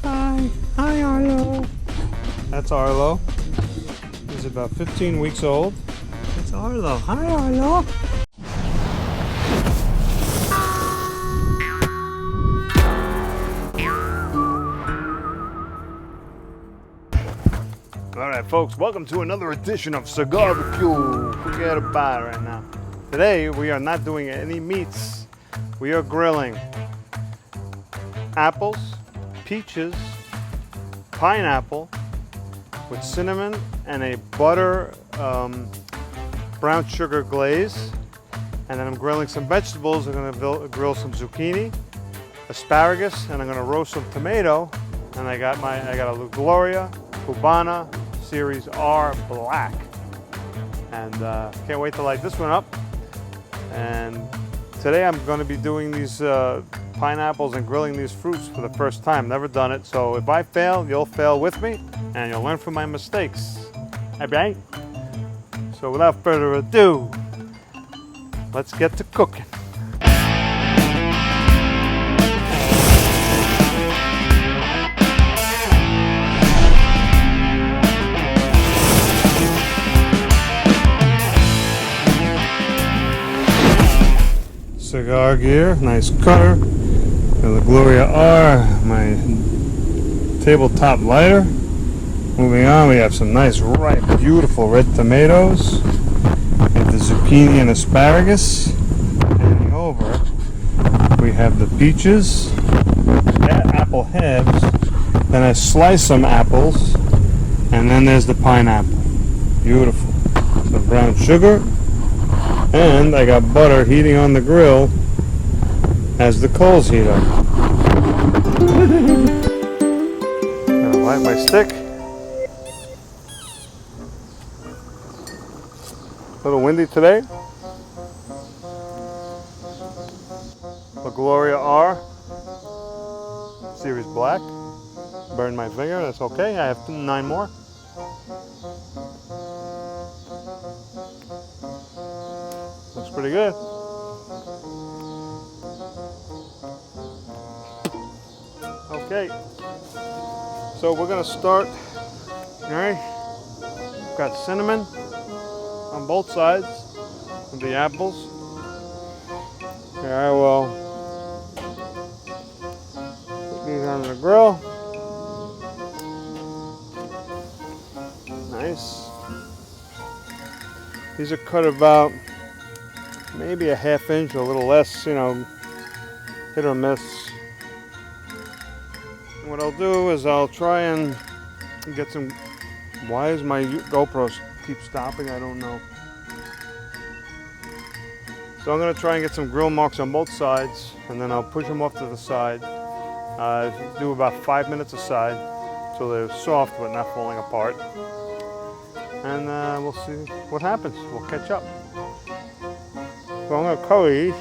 Hi. Hi, Arlo. That's Arlo. He's about 15 weeks old. That's Arlo. Hi, Arlo. Alright folks, welcome to another edition of CIGAR-B-Q. Forget about it right now. Today we are not doing any meats. We are grilling apples, peaches, pineapple with cinnamon and a butter brown sugar glaze. And then I'm grilling some vegetables. I'm going to grill some zucchini, asparagus, and I'm going to roast some tomato. And I got a Gloria Cubana Series R Black, and can't wait to light this one up. And today I'm going to be doing these pineapples and grilling these fruits for the first time. Never done it, so if I fail, you'll fail with me, and you'll learn from my mistakes. Okay? So without further ado, let's get to cooking. Cigar gear, nice cutter, and the Gloria R, my tabletop lighter. Moving on, we have some nice, ripe, beautiful red tomatoes, and the zucchini and asparagus. Handing over, we have the peaches, apple halves, then I slice some apples, and then there's the pineapple. Beautiful. Some brown sugar. And I got butter heating on the grill as the coals heat up. Gonna light my stick. A little windy today. The Gloria R Series Black. Burned my finger, that's okay. I have 9 more. Looks pretty good. Okay, so we're gonna start. All right, got cinnamon on both sides of the apples. Okay, I will put these on the grill. Nice. These are cut about maybe a ½ inch, a little less, you know, hit or miss. And what I'll do is I'll try and get some. Why is my GoPro keep stopping? I don't know. So I'm going to try and get some grill marks on both sides, and then I'll push them off to the side. Do about 5 minutes a side, so they're soft but not falling apart. And we'll see what happens. We'll catch up. So I'm going to cover these.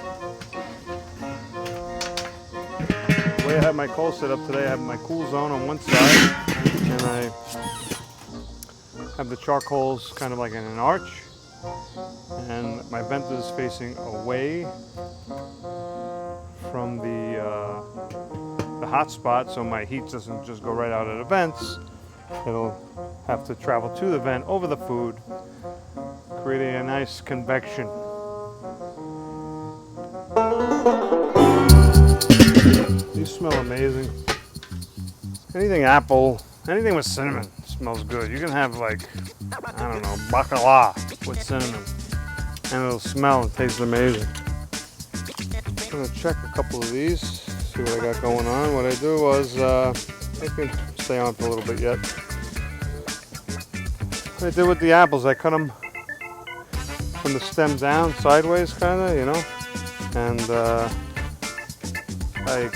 The way I have my coal set up today, I have my cool zone on one side, and I have the charcoals kind of like in an arch, and my vent is facing away from the hot spot, so my heat doesn't just go right out of the vents. It'll have to travel to the vent over the food, creating a nice convection. These smell amazing. Anything apple, anything with cinnamon smells good. You can have like, I don't know, bacala with cinnamon, and it'll smell and taste amazing. I'm gonna check a couple of these, see what I got going on. What I do was, I can stay on for a little bit yet. What I did with the apples, I cut them from the stem down, sideways kinda, you know, and I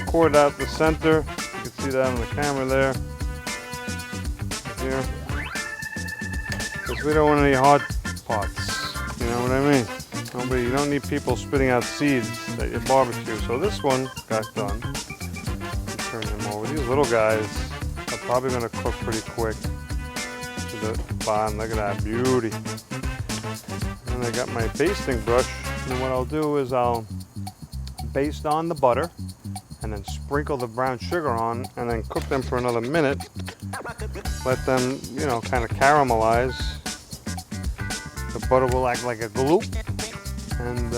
cored out the center. You can see that on the camera there. Here. Because we don't want any hard parts. You know what I mean? You don't need people spitting out seeds at your barbecue. So this one got done. Turn them over. These little guys are probably going to cook pretty quick. To the bottom. Look at that beauty. And I got my basting brush. And what I'll do is I'll baste on the butter. And and then sprinkle the brown sugar on, and then cook them for another minute. Let them, you know, kind of caramelize. The butter will act like a glue, and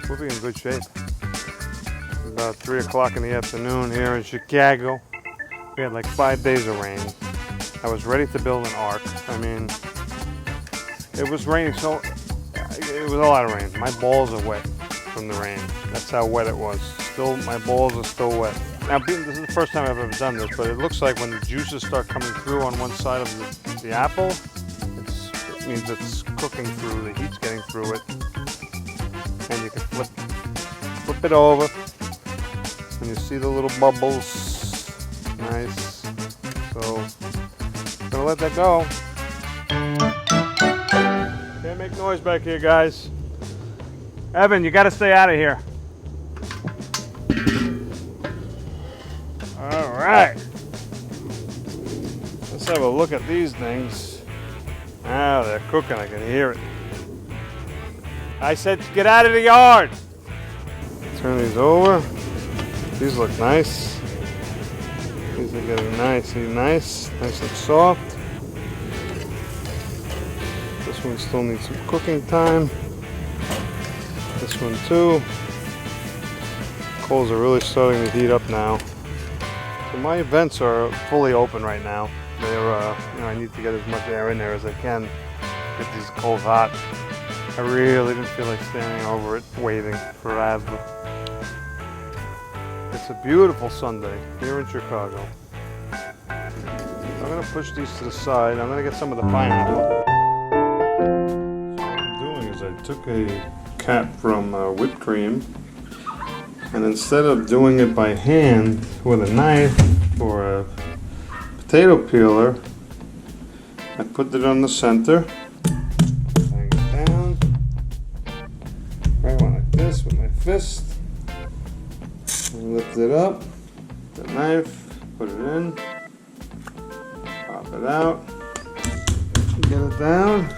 we'll be in good shape. About 3 o'clock in the afternoon here in Chicago. We had like 5 days of rain. I was ready to build an ark. I mean, it was raining, so it was a lot of rain. My balls are wet from the rain. That's how wet it was. Still, my balls are still wet. Now, this is the first time I've ever done this, but it looks like when the juices start coming through on one side of the apple, it means it's cooking through, the heat's getting through it. And you can flip it over, and you see the little bubbles. Nice. So, I'm gonna let that go. Can't make noise back here, guys. Evan, you gotta stay out of here. All right. Let's have a look at these things. Ah, they're cooking, I can hear it. I said get out of the yard. Turn these over. These look nice. These are getting nice and soft. This one still needs some cooking time. This one too. Coals are really starting to heat up now. So my vents are fully open right now. They're, you know, I need to get as much air in there as I can. Get these coals hot. I really didn't feel like standing over it waiting forever. It's a beautiful Sunday here in Chicago. I'm going to push these to the side. I'm going to get some of the pineapple. So what I'm doing is I took a cap from whipped cream, and instead of doing it by hand with a knife or a potato peeler, I put it on the center. Bang it down. Right one like this with my fist. Lift it up, the knife, put it in, pop it out, get it down,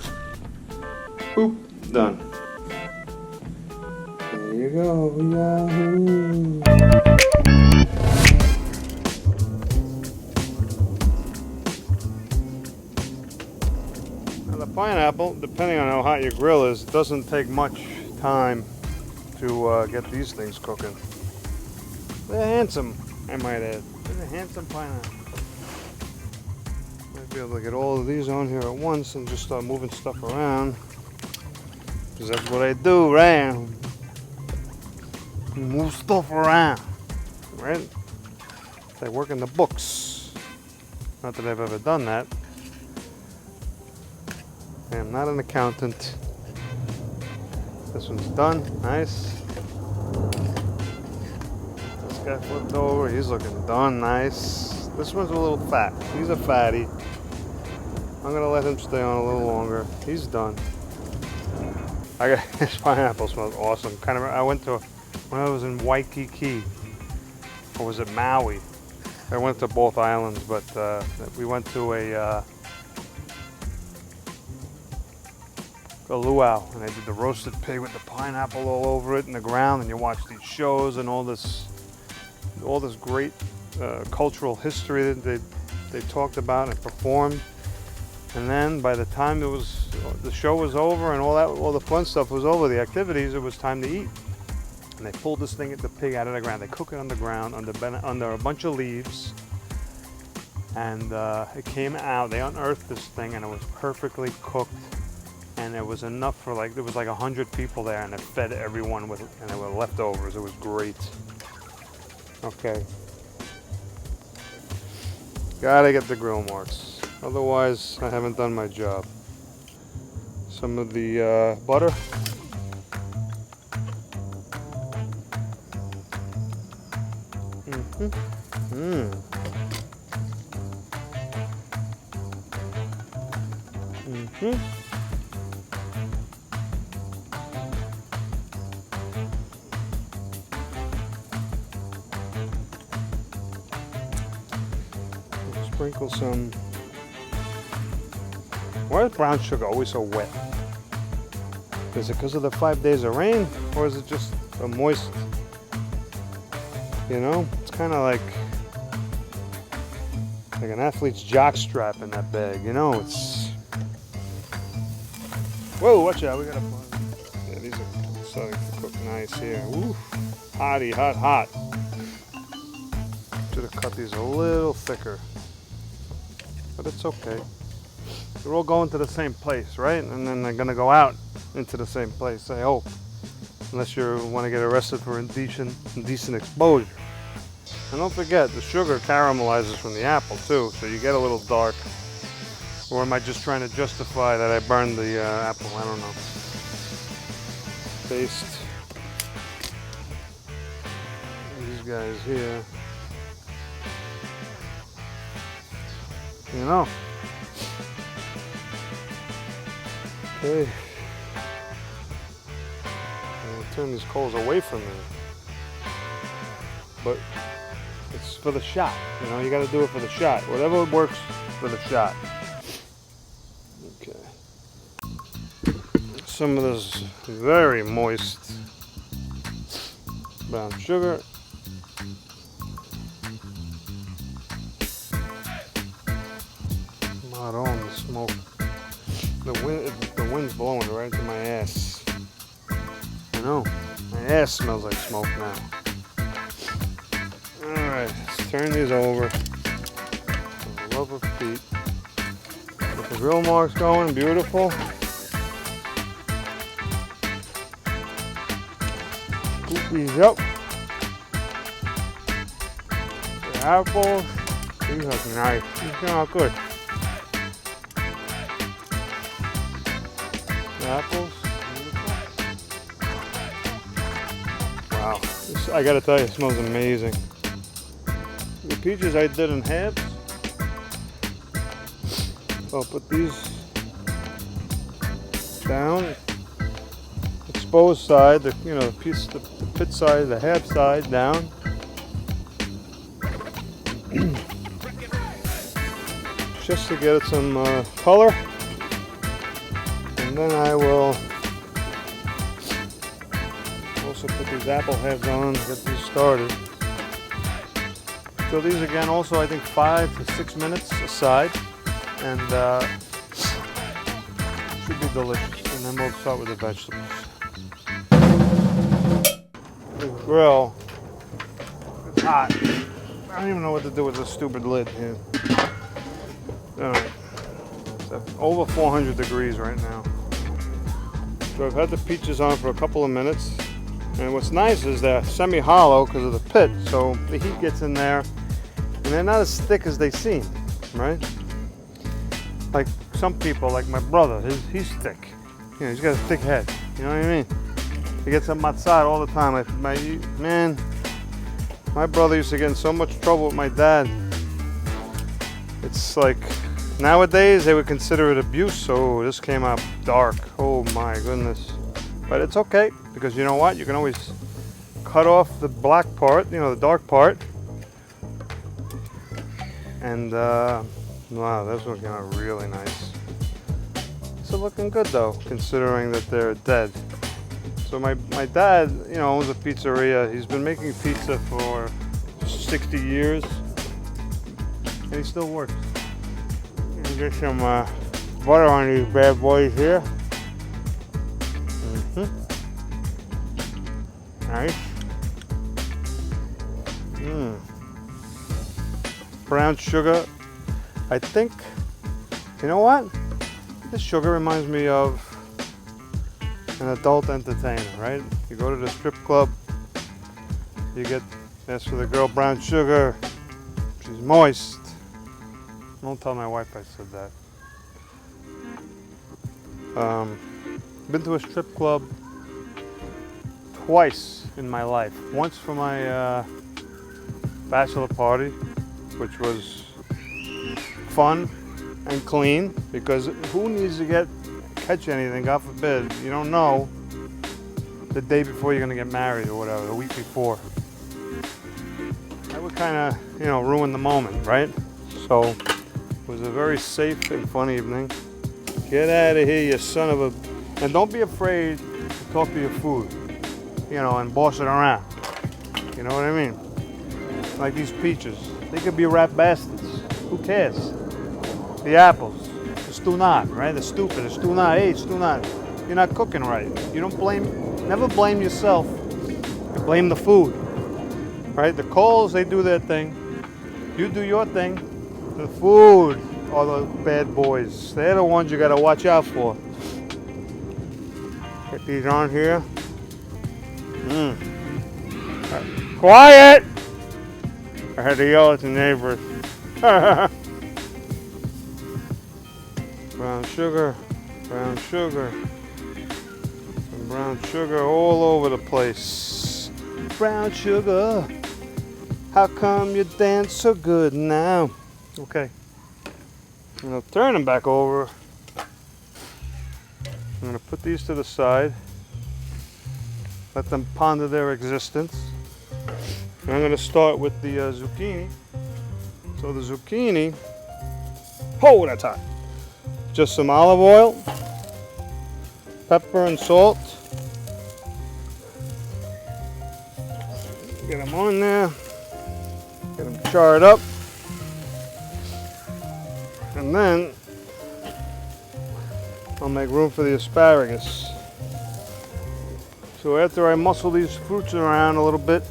boop, done. There you go, yahoo! Now the pineapple, depending on how hot your grill is, doesn't take much time to get these things cooking. They're handsome, I might add. They're a handsome pineapple. Might be able to get all of these on here at once and just start moving stuff around. Because that's what I do, right? Move stuff around, right? I work in the books. Not that I've ever done that. I am not an accountant. This one's done, nice. Guy flipped over, he's looking done nice. This one's a little fat. He's a fatty. I'm gonna let him stay on a little longer. He's done. This pineapple smells awesome. I went to, when I was in Waikiki, or was it Maui? I went to both islands, but we went to a luau, and they did the roasted pig with the pineapple all over it in the ground, and you watch these shows and all this great cultural history that they talked about and performed. And then by the time the show was over and all the fun stuff was over, the activities, it was time to eat. And they pulled the pig out of the ground. They cook it on the ground under a bunch of leaves. And it came out. They unearthed this thing, and it was perfectly cooked. And it was enough for there was like 100 people there, and they fed everyone with it, and there were leftovers. It was great. Okay. Gotta get the grill marks. Otherwise, I haven't done my job. Some of the butter. Sprinkle some. Why is brown sugar always so wet? Is it because of the 5 days of rain, or is it just a moist, you know? It's kind of like an athlete's jock strap in that bag, you know? It's... Whoa, watch out, we gotta... Yeah, these are starting to cook nice here. Woo, hotty, hot, hot. Should have cut these a little thicker, but it's okay. They're all going to the same place, right? And then they're gonna go out into the same place, I hope. Unless you want to get arrested for indecent exposure. And don't forget, the sugar caramelizes from the apple too, so you get a little dark. Or am I just trying to justify that I burned the apple? I don't know. Taste. These guys here. You know. Okay. I'll turn these coals away from me. But it's for the shot. You know, you got to do it for the shot. Whatever works for the shot. Okay. Some of this very moist brown sugar. Not on the smoke. The wind's blowing right into my ass. I know. My ass smells like smoke now. Alright, let's turn these over. For the love of Pete. Get the grill marks going, beautiful. Scoop these up. The apples. These look nice. These come out good. Apples. Wow, this, I gotta tell you, it smells amazing. The peaches I did in halves. So I'll put these down. Exposed side, the the pit side, the half side down. Just to get it some color. And then I will also put these apple heads on, get these started. So these again also I think 5 to 6 minutes aside, and should be delicious. And then we'll start with the vegetables. The grill, it's hot. I don't even know what to do with this stupid lid here. Alright, it's at over 400 degrees right now. So I've had the peaches on for a couple of minutes, and what's nice is they're semi-hollow because of the pit, so the heat gets in there, and they're not as thick as they seem, right? Like some people, like my brother, he's thick. You know, he's got a thick head. You know what I mean? He gets up outside all the time. My brother used to get in so much trouble with my dad. It's like, nowadays they would consider it abuse, so this came out dark. Oh my goodness. But it's okay, because you know what? You can always cut off the black part, the dark part. And wow, this one came out really nice. It's looking good though, considering that they're dead. So my dad, owns a pizzeria. He's been making pizza for 60 years, and he still works. Get some butter on these bad boys here. Nice. Brown sugar. I think, you know what? This sugar reminds me of an adult entertainer, right? You go to the strip club, ask for the girl brown sugar. She's moist. Don't tell my wife I said that. Been to a strip club twice in my life. Once for my bachelor party, which was fun and clean, because who needs to catch anything, God forbid, you don't know the day before you're gonna get married or whatever, the week before. That would kind of, ruin the moment, right? So it was a very safe and fun evening. Get out of here, you son of a And don't be afraid to talk to your food, you know, and boss it around. You know what I mean? Like these peaches. They could be rat bastards. Who cares? The apples. The stew not, right? The stupid. The stew not. Hey, stew not. You're not cooking right. You don't blame, never blame yourself. You blame the food. Right? The coals, they do their thing. You do your thing. The food are the bad boys. They're the ones you gotta watch out for. Get these on here. Right. Quiet! I had to yell at the neighbors. Brown sugar, brown sugar, and brown sugar all over the place. Brown sugar, how come you dance so good now? Okay, I'm gonna turn them back over. I'm gonna put these to the side, let them ponder their existence. And I'm gonna start with the zucchini. So the zucchini, oh, that's hot. Just some olive oil, pepper and salt. Get them on there, get them charred up. And then I'll make room for the asparagus. So after I muscle these fruits around a little bit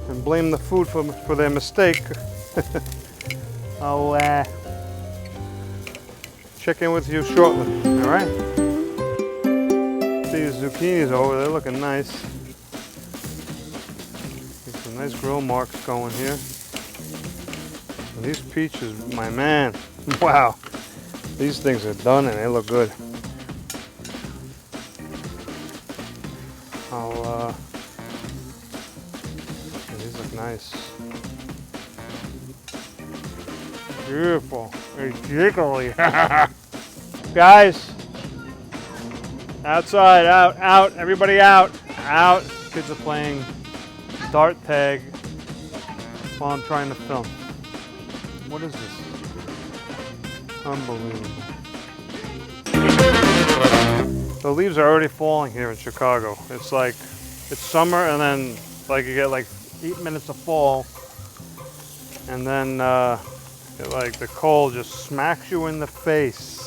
and blame the food for their mistake, I'll check in with you shortly, all right? These zucchinis over, they're looking nice. Get some nice grill marks going here. And these peaches, my man, wow. These things are done and they look good. These look nice. Beautiful. They're jiggly. Guys, outside, out, everybody out. Kids are playing dart tag while I'm trying to film. What is this? Unbelievable. The leaves are already falling here in Chicago. It's like, it's summer and then like you get like 8 minutes of fall and then like the cold just smacks you in the face.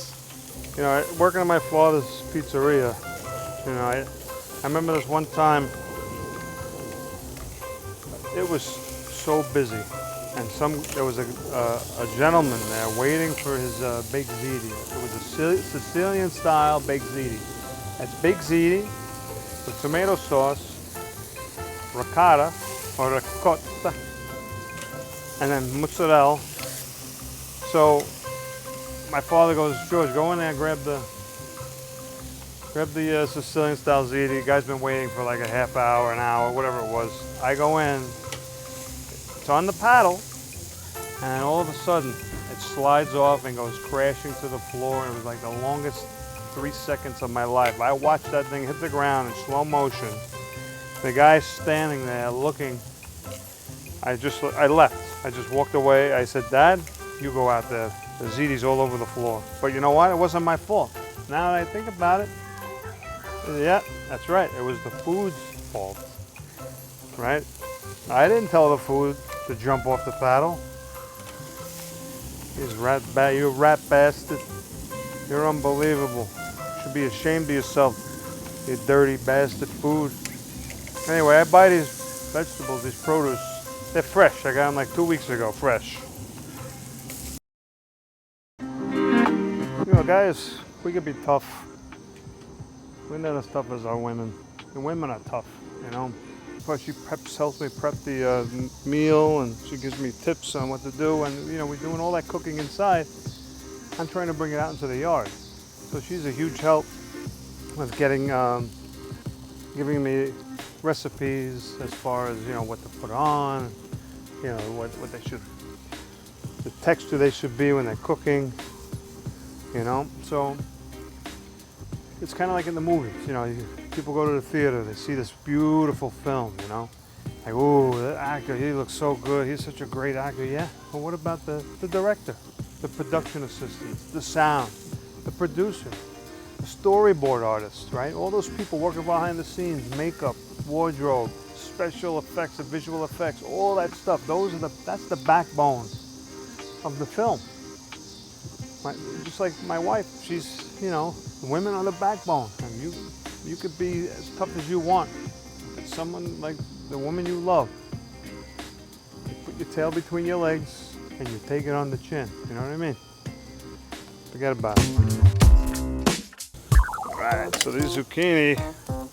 You know, working at my father's pizzeria, you know, I remember this one time, it was so busy, and there was a gentleman there waiting for his baked ziti. It was a Sicilian style baked ziti. That's baked ziti with tomato sauce, ricotta or ricotta, and then mozzarella. So my father goes, George, go in there and grab the Sicilian style ziti. The guy's been waiting for like a half hour, an hour, whatever it was. I go in, it's on the paddle, and all of a sudden it slides off and goes crashing to the floor, and it was like the longest 3 seconds of my life. I watched that thing hit the ground in slow motion. The guy's standing there looking. I left. I just walked away. I said, Dad, you go out there. The ziti's all over the floor. But you know what? It wasn't my fault. Now that I think about it, yeah, that's right. It was the food's fault, right? I didn't tell the food to jump off the paddle. You rat bastard. You're unbelievable. You should be ashamed of yourself, you dirty bastard food. Anyway, I buy these vegetables, these produce. They're fresh. I got them like 2 weeks ago, fresh. You know, guys, we can be tough. We're not as tough as our women. The women are tough, you know. But she helps me prep the meal, and she gives me tips on what to do. And you know, we're doing all that cooking inside. I'm trying to bring it out into the yard. So she's a huge help with giving me recipes as far as, you know, what to put on, you know, what they should, the texture they should be when they're cooking, you know. So it's kind of like in the movies, you know, people go to the theater, they see this beautiful film, you know, like, oh, that actor, he looks so good, he's such a great actor. Yeah, but what about the director, the production assistants, the sound, the producer, the storyboard artist, right? All those people working behind the scenes, makeup, wardrobe, special effects, the visual effects, all that stuff. That's the backbone of the film. Just like my wife, she's, you know, women are the backbone, and you could be as tough as you want. If it's someone like the woman you love, you put your tail between your legs and you take it on the chin. You know what I mean? Forget about it. All right, so these zucchini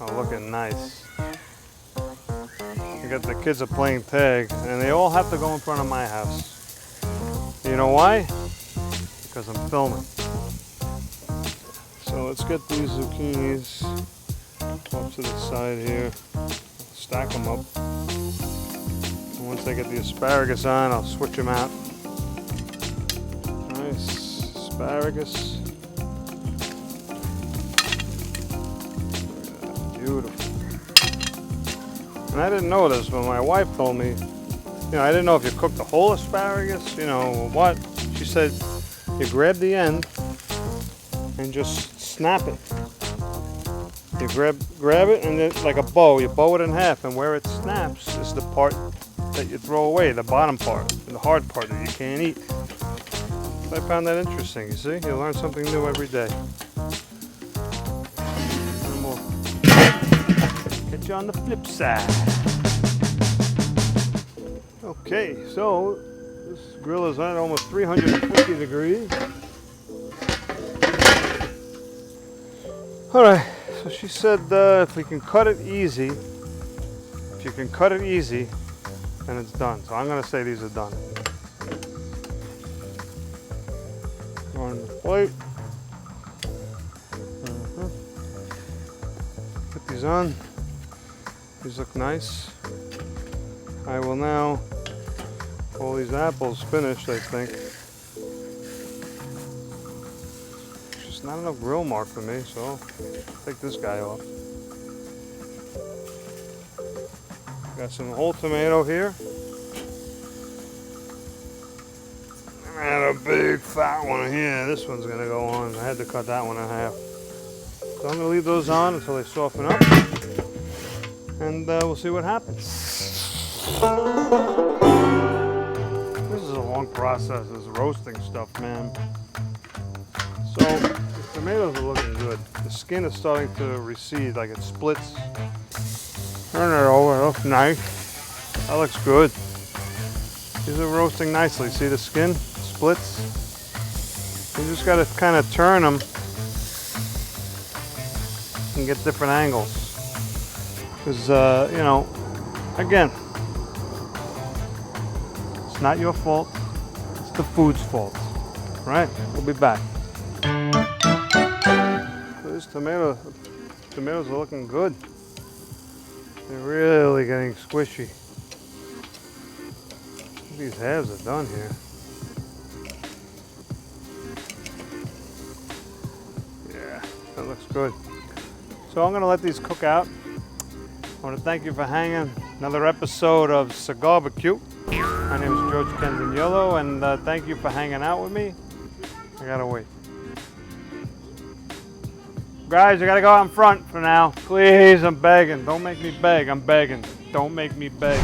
are looking nice. You got the kids are playing tag, and they all have to go in front of my house. You know why? Because I'm filming. So let's get these zucchinis off to the side here. Stack them up. And once I get the asparagus on, I'll switch them out. Nice asparagus. Beautiful. And I didn't know this, but my wife told me, you know, I didn't know if you cook the whole asparagus, you know, what. She said, you grab the end and just snap it. You grab it and then, like a bow, you bow it in half, and where it snaps is the part that you throw away, the bottom part, the hard part that you can't eat. So I found that interesting, you see? You learn something new every day. And we'll catch you on the flip side. Okay, so this grill is at almost 350 degrees. All right, so she said if we can cut it easy, if you can cut it easy, then it's done. So I'm gonna say these are done. On the plate. Put these on. These look nice. I will now, all these apples finished, I think. Just not enough grill mark for me, so I'll take this guy off. Got some whole tomato here. And a big fat one here. This one's gonna go on. I had to cut that one in half. So I'm gonna leave those on until they soften up. And we'll see what happens. This is a long process, this roasting stuff, man. So the tomatoes are looking good. The skin is starting to recede, like it splits. Turn it over, it looks nice. That looks good. These are roasting nicely. See the skin splits? You just gotta kind of turn them and get different angles. Because, you know, again, it's not your fault, it's the food's fault, right? We'll be back. So these tomatoes are looking good. They're really getting squishy. These halves are done here. Yeah, that looks good. So I'm gonna let these cook out. I want to thank you for hanging. Another episode of CIGAR-B-Q. My name is George Canzaniello, and thank you for hanging out with me. I gotta wait. Guys, I gotta go out in front for now. Please, I'm begging. Don't make me beg. I'm begging. Don't make me beg.